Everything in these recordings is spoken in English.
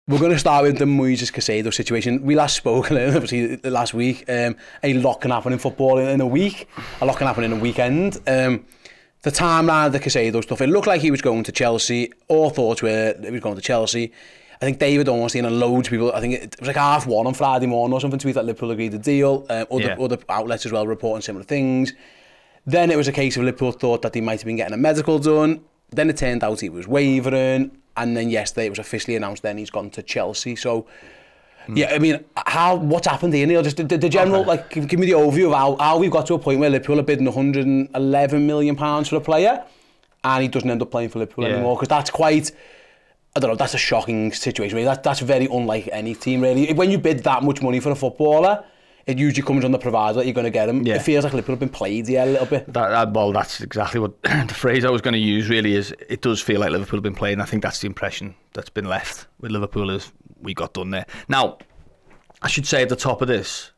We're going to start with the Moises Caicedo situation. We last spoke, obviously, last week. A lot can happen in football in a week. A lot can happen in a weekend. The timeline of the Caicedo stuff, it looked like he was going to Chelsea. All thoughts were he was going to Chelsea. I think David Ornstein and loads of people, I think it was like 1:30 on Friday morning or something, tweet that Liverpool agreed the deal. Other outlets as well reporting similar things. Then it was a case of Liverpool thought that he might have been getting a medical done. Then it turned out he was wavering. And then yesterday it was officially announced then he's gone to Chelsea. So, yeah, I mean, what's happened here, Neil? Just the general, like, give me the overview of how we've got to a point where Liverpool are bidding £111 million for a player and he doesn't end up playing for Liverpool anymore. Because that's quite, I don't know, that's a shocking situation. Really. That's very unlike any team, really. When you bid that much money for a footballer, it usually comes on the proviso that you're going to get him. Yeah. It feels like Liverpool have been played here a little bit. Well, that's exactly what the phrase I was going to use really is. It does feel like Liverpool have been played, and I think that's the impression that's been left with Liverpool is we got done there. Now, I should say at the top of this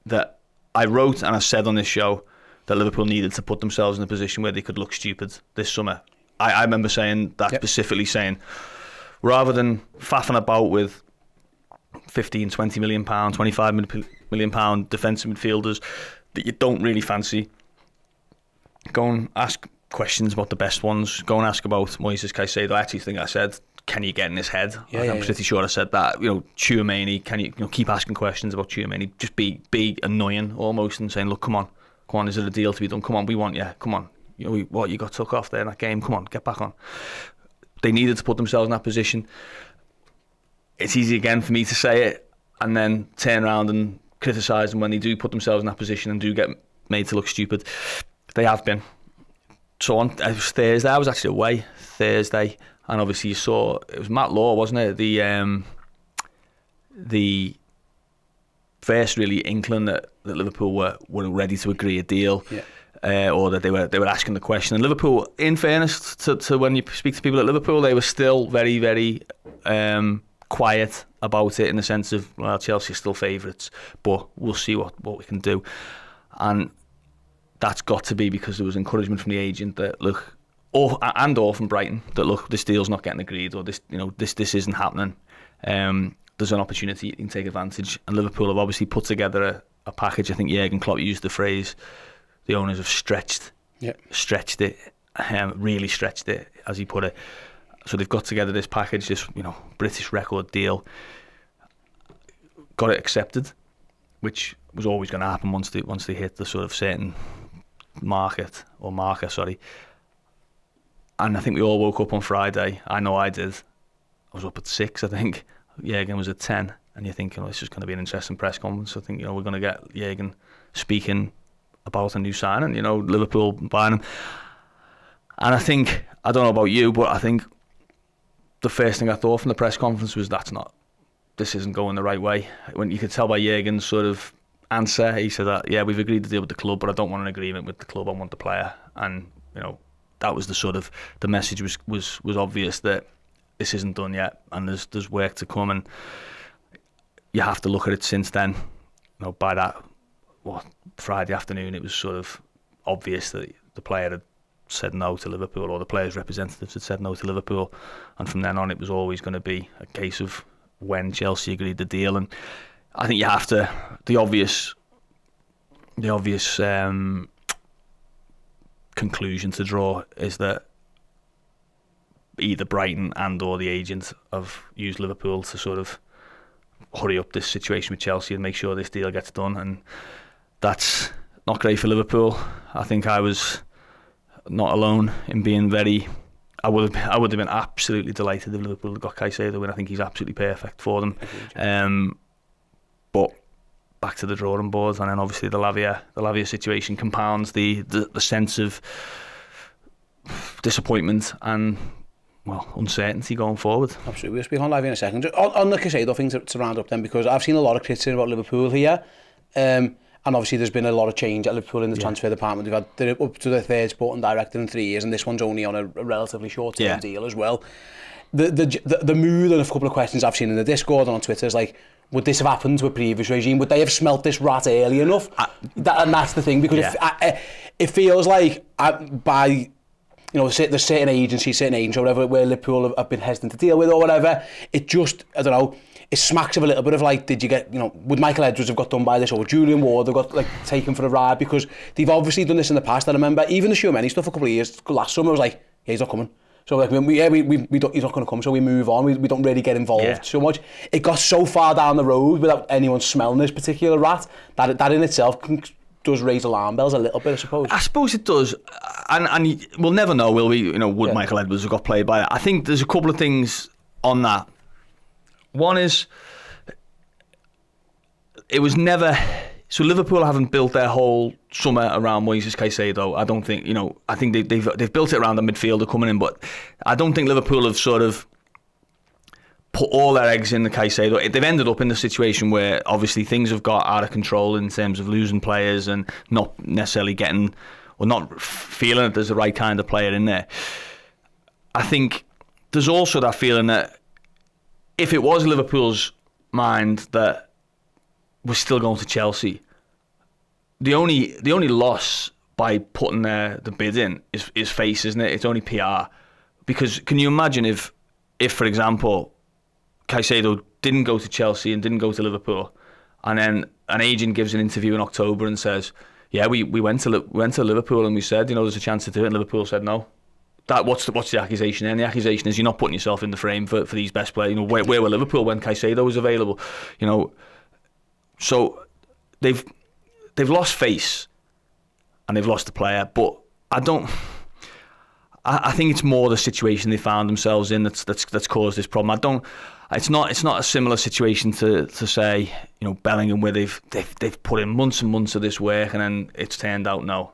that I wrote and I said on this show that Liverpool needed to put themselves in a position where they could look stupid this summer. I remember saying that, specifically saying, rather than faffing about with 15, 20 million pound, 25 million pound defensive midfielders that you don't really fancy, go and ask questions about the best ones. Go and ask about Moises Caicedo. I actually think I said, can you get in his head? I'm pretty sure I said that. You know, Tchouameni, can you keep asking questions about Tchouameni? Just be annoying almost and saying, look, come on, is there a deal to be done? Come on, we want you. Come on, you know what, you got took off there in that game. Come on, get back on. They needed to put themselves in that position. It's easy again for me to say it and then turn around and criticise them when they do put themselves in that position and do get made to look stupid. They have been. So it was Thursday. I was actually away Thursday, and obviously you saw it was Matt Law, wasn't it? The first really inkling that Liverpool were ready to agree a deal. Or that they were asking the question. And Liverpool, in fairness to when you speak to people at Liverpool, they were still very, very quiet about it in the sense of, well, Chelsea are still favourites, but we'll see what we can do. And that's got to be because there was encouragement from the agent that, look, or from Brighton, that, look, this deal's not getting agreed, or this isn't happening. There's an opportunity, you can take advantage. And Liverpool have obviously put together a package. I think Jurgen Klopp used the phrase, the owners have stretched it, really stretched it, as he put it. So they've got together this package, this British record deal, got it accepted, which was always going to happen once they hit the sort of certain marker. And I think we all woke up on Friday. I know I did. I was up at 6, I think. Jurgen was at 10, and you're thinking, this is going to be an interesting press conference. I think we're going to get Jurgen speaking about a new signing, Liverpool buying him. And I think, I don't know about you, but I think the first thing I thought from the press conference was this isn't going the right way. When you could tell by Jurgen's sort of answer, he said that, we've agreed to deal with the club, but I don't want an agreement with the club, I want the player. And, that was the sort of, the message was obvious that this isn't done yet and there's work to come, and you have to look at it since then. By that, Friday afternoon, it was sort of obvious that the player had said no to Liverpool, or the players' representatives had said no to Liverpool, and from then on it was always going to be a case of when Chelsea agreed the deal. And I think you have to, the obvious conclusion to draw is that either Brighton and or the agent have used Liverpool to sort of hurry up this situation with Chelsea and make sure this deal gets done, and that's not great for Liverpool. I think I was not alone in being very. I would have been absolutely delighted if Liverpool had got Caicedo in. I think he's absolutely perfect for them. But back to the drawing board, and then obviously the Lavia situation compounds the sense of disappointment and uncertainty going forward. Absolutely. We'll speak on Lavia in a second. On the Caicedo thing to round up then, because I've seen a lot of criticism about Liverpool here. And obviously there's been a lot of change at Liverpool in the transfer department. They're up to their third sporting director in 3 years, and this one's only on a relatively short-term deal as well. The mood and a couple of questions I've seen in the Discord and on Twitter is like, would this have happened to a previous regime? Would they have smelt this rat early enough? And that's the thing, because it feels like you know, there's certain agencies, or whatever, where Liverpool have been hesitant to deal with or whatever. It just, I don't know, it smacks of a little bit of like, did you get, you know, would Michael Edwards have got done by this, or Julian Ward have got like taken for a ride, because they've obviously done this in the past. I remember even the Shumeni stuff a couple of years last summer, I was like, yeah, he's not coming. So like, we don't, he's not going to come, so we move on. We don't really get involved so much. It got so far down the road without anyone smelling this particular rat that in itself does raise alarm bells a little bit, I suppose. I suppose it does, and we'll never know, will we? You know, would Michael Edwards have got played by it? I think there's a couple of things on that. One is, it was never... So Liverpool haven't built their whole summer around Moises Caicedo. I don't think, you know, I think they've built it around the midfielder coming in, but I don't think Liverpool have sort of put all their eggs in the Caicedo. They've ended up in the situation where obviously things have got out of control in terms of losing players and not necessarily getting, or not feeling that there's the right kind of player in there. I think there's also that feeling that if it was Liverpool's mind that we're still going to Chelsea, the only loss by putting the bid in is face, isn't it? It's only PR. Because can you imagine if for example, Caicedo didn't go to Chelsea and didn't go to Liverpool, and then an agent gives an interview in October and says, yeah, we went to Liverpool and we said, you know, there's a chance to do it, and Liverpool said no. What's the accusation then? The accusation is you're not putting yourself in the frame for these best players. You know, where were Liverpool when Caicedo was available? You know, so they've lost face and they've lost the player. But I think it's more the situation they found themselves in that's caused this problem. It's not a similar situation to say, you know, Bellingham, where they've put in months and months of this work and then it's turned out no.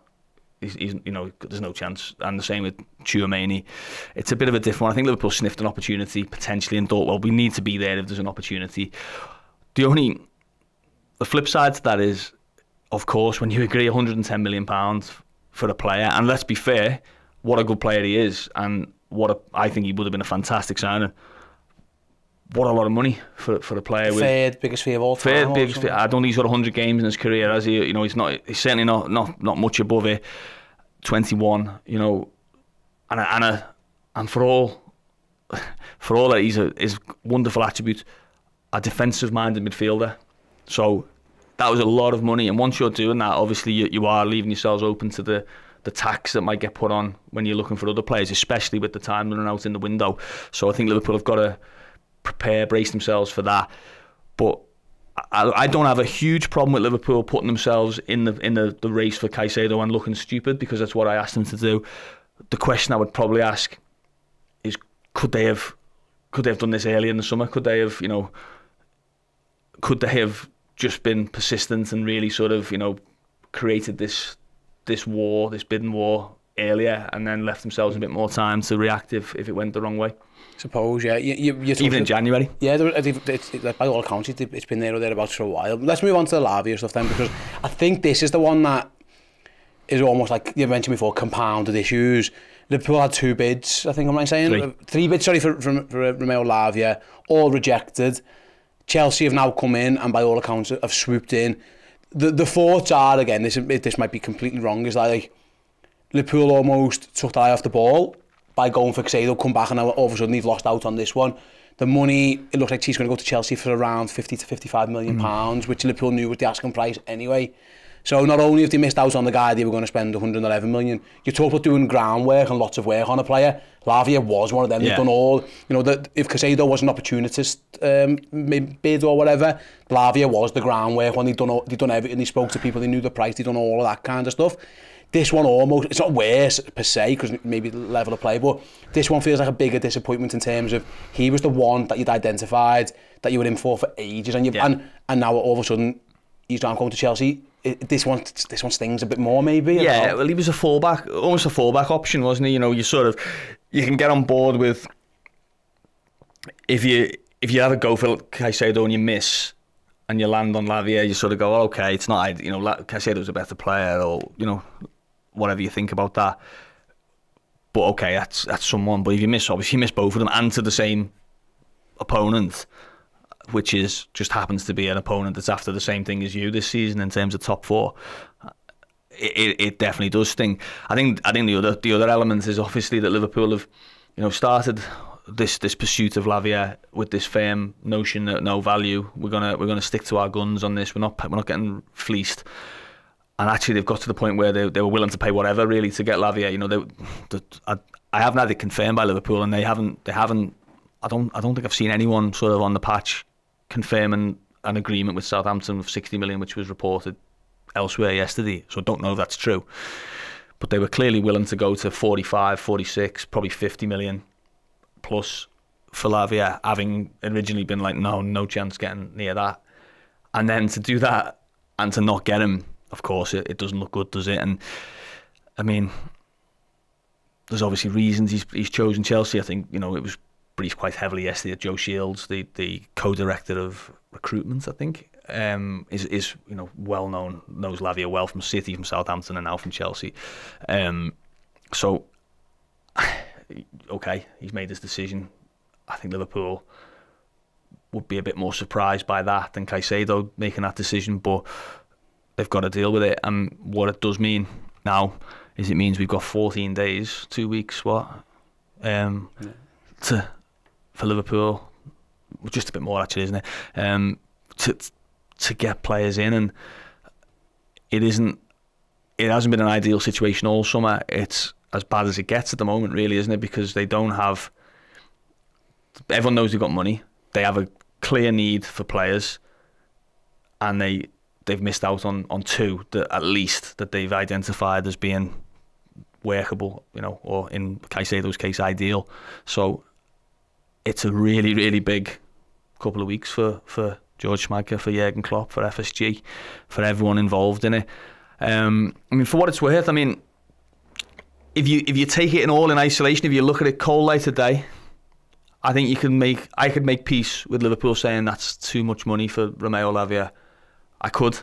He's, you know, there's no chance. And the same with Tchouameni. It's a bit of a different one. I think Liverpool sniffed an opportunity potentially and thought, well, we need to be there if there's an opportunity. The flip side to that is, of course, when you agree £110 million for a player, and let's be fair, what a good player he is, and I think he would have been a fantastic signing. What a lot of money for a player. Third biggest fee of all time. Third biggest fee. I don't think he's got 100 games in his career, has he? You know, he's certainly not much above it. 21, you know, and for all that his wonderful attribute, a defensive-minded midfielder. So that was a lot of money, and once you're doing that, obviously you are leaving yourselves open to the tax that might get put on when you're looking for other players, especially with the time running out in the window. So I think Liverpool have got to brace themselves for that. But I don't have a huge problem with Liverpool putting themselves in the race for Caicedo and looking stupid, because that's what I asked them to do. The question I would probably ask is, could they have done this early in the summer? Could they have just been persistent and really sort of, you know, created this bidding war earlier, and then left themselves a bit more time to react if it went the wrong way? Suppose, yeah. Even in January. Yeah, by all accounts, it's been there or thereabouts for a while. Let's move on to the Lavia stuff then, because I think this is the one that is almost, like you mentioned before, compounded issues. Liverpool had 2 bids, I think I'm right saying? 3 bids, sorry, for Romeo Lavia, all rejected. Chelsea have now come in and by all accounts have swooped in. The thoughts are, again, this might be completely wrong, is like Liverpool almost took the eye off the ball by going for Caicedo, come back, and now all of a sudden they've lost out on this one. The money, it looks like he's going to go to Chelsea for around 50 to 55 million pounds, which Liverpool knew was the asking price anyway. So not only have they missed out on the guy they were going to spend 111 million, you talk about doing groundwork and lots of work on a player. Lavia was one of them. They've done all, you know, that if Caicedo was an opportunist bid or whatever, Lavia was the groundwork when they'd done everything. They spoke to people, they knew the price, they'd done all of that kind of stuff. This one almost, it's not worse per se, because maybe the level of play, but this one feels like a bigger disappointment in terms of he was the one that you'd identified, that you were in for ages, and now all of a sudden he's not going to Chelsea. This one stings a bit more, maybe. Yeah, well, he was almost a fallback option, wasn't he? You know, you can get on board with if you have a go for Caicedo and you miss, and you land on Lavia, you sort of go, oh, okay, it's not, you know, Caicedo's a better player, or, you know, whatever you think about that. But okay, that's someone. But if you miss, obviously you miss both of them, and to the same opponent, which just happens to be an opponent that's after the same thing as you this season in terms of top 4. it definitely does sting. I think the other element is obviously that Liverpool have, started this pursuit of Lavia with this firm notion that no value. We're gonna stick to our guns on this. We're not getting fleeced. And actually, they've got to the point where they were willing to pay whatever really to get Lavia. I haven't had it confirmed by Liverpool, and they haven't. I don't think I've seen anyone sort of on the patch confirming an agreement with Southampton of 60 million, which was reported elsewhere yesterday. So I don't know if that's true, but they were clearly willing to go to 45, 46, probably 50 million plus for Lavia, having originally been like, no chance getting near that. And then to do that and to not get him, of course, it doesn't look good, does it? And I mean, there's obviously reasons he's chosen Chelsea. I think, it was briefed quite heavily yesterday that Joe Shields, the co-director of recruitment, I think, is well known, knows Lavia well from City, from Southampton, and now from Chelsea. So, okay, he's made his decision. I think Liverpool would be a bit more surprised by that than Caicedo making that decision, but they've got to deal with it. And what it does mean now is it means we've got 14 days, 2 weeks, for Liverpool, just a bit more actually, isn't it? To get players in, and it hasn't been an ideal situation all summer. It's as bad as it gets at the moment, really, isn't it? Because they don't have. Everyone knows they've got money. They have a clear need for players, and they've missed out on two that at least that they've identified as being workable, or in Caicedo's case, ideal. So it's a really, really big couple of weeks for George Schmadtke, for Jurgen Klopp, for FSG, for everyone involved in it. I mean, for what it's worth, I mean, if you take it in isolation, if you look at it cold light today, I think I could make peace with Liverpool saying that's too much money for Romeo Lavia. I could,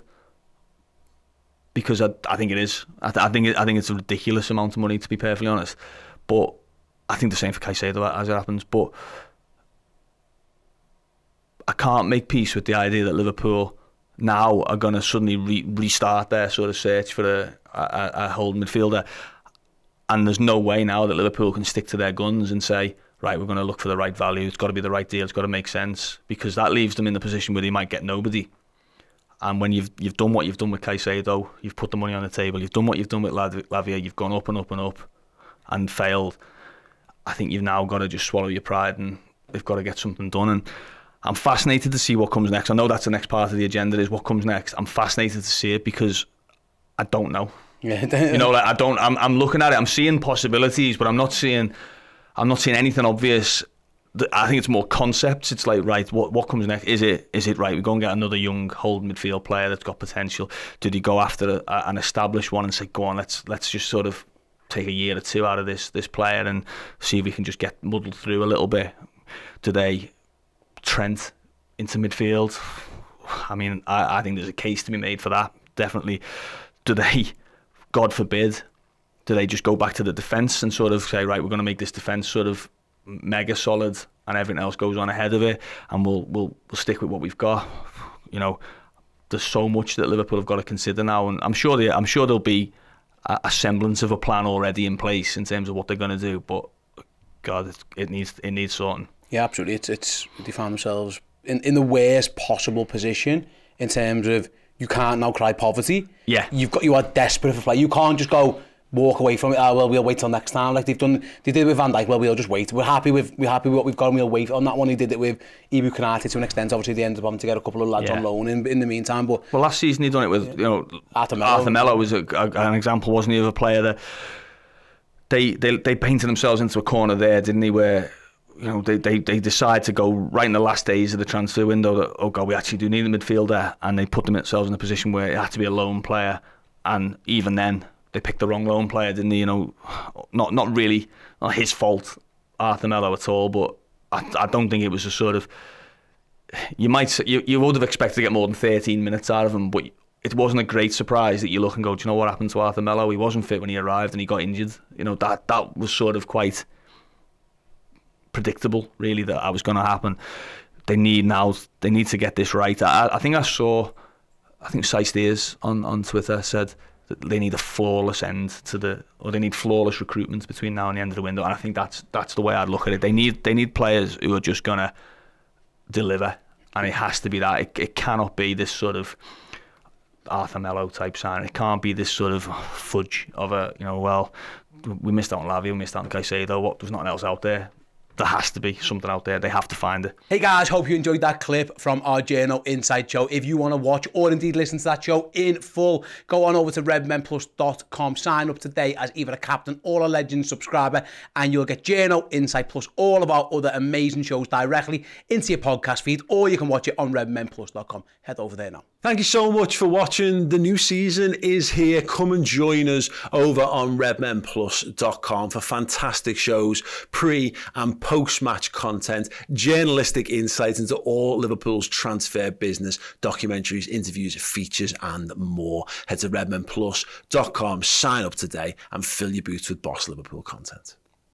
because I think it is. I think it's a ridiculous amount of money, to be perfectly honest. But I think the same for Caicedo as it happens. But I can't make peace with the idea that Liverpool now are going to suddenly restart their sort of search for a holding midfielder. And there's no way now that Liverpool can stick to their guns and say, right, we're going to look for the right value. It's got to be the right deal. It's got to make sense, because that leaves them in the position where they might get nobody. And when you've done what you've done with Caicedo, you've put the money on the table, you've done what you've done with Lavia, you've gone up and up and up and failed. I think you've now got to just swallow your pride, and they've got to get something done. And I'm fascinated to see what comes next. I know that's the next part of the agenda, is what comes next. I'm fascinated to see it, because I don't know. Yeah. I'm looking at it. I'm seeing possibilities, but I'm not seeing anything obvious. I think it's more concepts. It's like, right, what comes next? Is it right, we go and get another young holding midfield player that's got potential? Did he go after an established one and say, go on, let's just sort of take a year or two out of this player and see if we can just get muddled through a little bit? Do they Trent into midfield? I mean, I think there's a case to be made for that, definitely. Do they, God forbid, do they just go back to the defence and sort of say, right, we're going to make this defence sort of mega solid, and everything else goes on ahead of it, and we'll stick with what we've got? There's so much that Liverpool have got to consider now, and I'm sure there'll be a semblance of a plan already in place in terms of what they're going to do. But God, it needs sorting. Yeah, absolutely. It's they found themselves in the worst possible position in terms of, you can't now cry poverty. Yeah, you are desperate for play. You can't just go walk away from it. Oh, well, we'll wait till next time. Like they did it with Van Dijk. Well, we'll just wait. We're happy with what we've got, and we'll wait on that one. They did it with Ibu Konate to an extent. Obviously, they ended up having to get a couple of lads on loan in the meantime. But last season he done it with Arthur Melo was an example, wasn't he, of a player that they painted themselves into a corner there, didn't he? Where they decide to go right in the last days of the transfer window that, oh God, we actually do need a midfielder, and they put themselves in a position where it had to be a loan player, and even then they picked the wrong loan player, didn't they? Not really, not his fault, Arthur Melo, at all. But I don't think it was a sort of, you would have expected to get more than 13 minutes out of him, but it wasn't a great surprise that you look and go, do you know what happened to Arthur Melo? He wasn't fit when he arrived and he got injured. That was sort of quite predictable, really, that was going to happen. They need to get this right. I think Caicedo on Twitter said they need a flawless end to or they need flawless recruitment between now and the end of the window. And I think that's the way I'd look at it. They need players who are just gonna deliver, and it has to be that. It cannot be this sort of Arthur Melo type sign. It can't be this sort of fudge of a, well, we missed out on Lavia, we missed out on Caicedo. There's nothing else out there. There has to be something out there. They have to find it. Hey guys, hope you enjoyed that clip from our Journo Insight show. If you want to watch or indeed listen to that show in full, go on over to redmenplus.com. Sign up today as either a captain or a legend subscriber, and you'll get Journo Insight plus all of our other amazing shows directly into your podcast feed, or you can watch it on redmenplus.com. Head over there now. Thank you so much for watching. The new season is here. Come and join us over on redmenplus.com for fantastic shows, pre and post-match content, journalistic insights into all Liverpool's transfer business, documentaries, interviews, features and more. Head to redmenplus.com, sign up today and fill your boots with Boss Liverpool content.